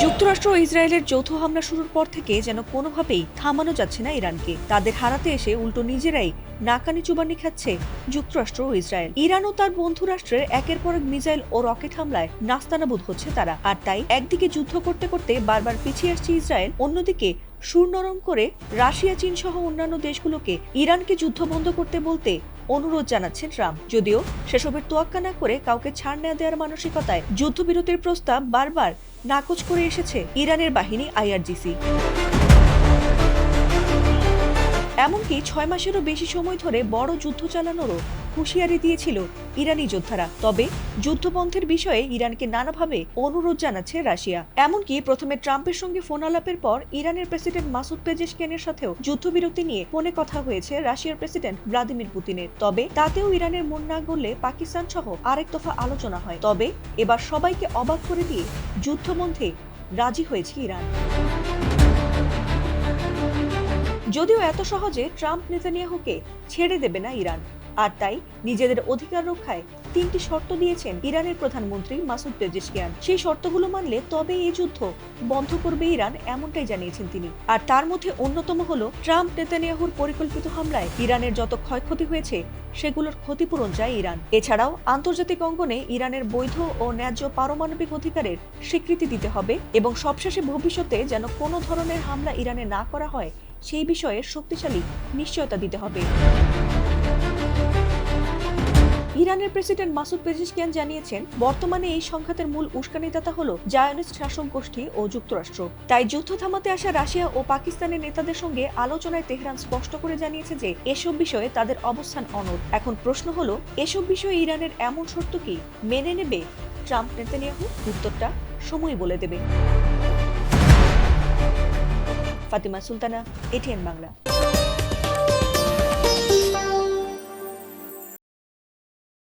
যুক্তরাষ্ট্র ও ইসরায়েলের যৌথ হামলা শুরুর পর থেকে যেন কোনোভাবেই থামানো যাচ্ছে না ইরানকে। তাদের হারাতে এসে উল্টো নিজেরাই নাকানি চুবানি খাচ্ছে যুক্তরাষ্ট্র ও ইসরায়েল। ইরান ও তার বন্ধু রাষ্ট্রের একের পর এক মিসাইল ও রকেট হামলায় নাস্তানাবুদ হচ্ছে তারা। আর তাই একদিকে যুদ্ধ করতে করতে বারবার পিছিয়ে আসছে ইসরায়েল, অন্যদিকে সুর নরম করে রাশিয়া, চীন সহ অন্যান্য দেশগুলোকে ইরানকে যুদ্ধ বন্ধ করতে বলতে অনুরোধ জানাচ্ছেন ট্রাম্প। যদিও সেসবের তোয়াক্কা না করে কাউকে ছাড় না দেওয়ার মানসিকতায় যুদ্ধবিরতির প্রস্তাব বারবার নাকচ করে এসেছে ইরানের বাহিনী IRGC। এমনকি 6 মাসেরও বেশি সময় ধরে বড় যুদ্ধ চালানোরও হুঁশিয়ারি দিয়েছিল ইরানি যোদ্ধারা। তবে যুদ্ধবন্ধের বিষয়ে ইরানকে নানাভাবে অনুরোধ জানাচ্ছে রাশিয়া। এমনকি প্রথমে ট্রাম্পের সঙ্গে ফোন আলাপের পর ইরানের প্রেসিডেন্ট মাসুদ পেজেশকিয়ানের সাথেও যুদ্ধবিরতি নিয়ে ফোনে কথা হয়েছে রাশিয়ার প্রেসিডেন্ট ভ্লাদিমির পুতিনের। তবে তাতেও ইরানের মন না গড়লে পাকিস্তান সহ আরেক দফা আলোচনা হয়। তবে এবার সবাইকে অবাক করে দিয়ে যুদ্ধবন্ধে রাজি হয়েছে ইরান। যদিও এত সহজে ট্রাম্প নেতানিয়াহুকে ছেড়ে দেবে না ইরান, আর তাই নিজেদের অধিকার রক্ষায় 3টি শর্ত দিয়েছেন ইরানের প্রধানমন্ত্রী মাসুদ পেজেশকিয়ান। সেই শর্তগুলো মানলে তবে এই যুদ্ধ বন্ধ করবে ইরান, এমনটাই জানিয়েছেন তিনি। আর তার মধ্যে অন্যতম হলো ট্রাম্প নেতানিয়াহুর পরিকল্পিত হামলায় ইরানের যত ক্ষয়ক্ষতি হয়েছে সেগুলোর ক্ষতিপূরণ চায় ইরান। এছাড়াও আন্তর্জাতিক অঙ্গনে ইরানের বৈধ ও ন্যায্য পারমাণবিক অধিকারের স্বীকৃতি দিতে হবে এবং সবশেষে ভবিষ্যতে যেন কোনো ধরনের হামলা ইরানে না করা হয় সেই বিষয়ে শক্তিশালী নিশ্চয়তা দিতে হবে। ইরানের প্রেসিডেন্ট মাসুদ পেজেশকিয়ান জানিয়েছেন, বর্তমানে এই সংঘাতের মূল উস্কানিদাতা হলো জায়নিস্ট শাসক গোষ্ঠী ও যুক্তরাষ্ট্র। তাই যুদ্ধ থামাতে আসা রাশিয়া ও পাকিস্তানের নেতাদের সঙ্গে আলোচনায় তেহরান স্পষ্ট করে জানিয়েছে যে এসব বিষয়ে তাদের অবস্থান অনড়। এখন প্রশ্ন হলো, এসব বিষয়ে ইরানের এমন শর্ত কি মেনে নেবে ট্রাম্প নেতানিয়াহু? উত্তরটা সময় বলে দেবে। ফাতিমা সুলতানা, ATN বাংলা।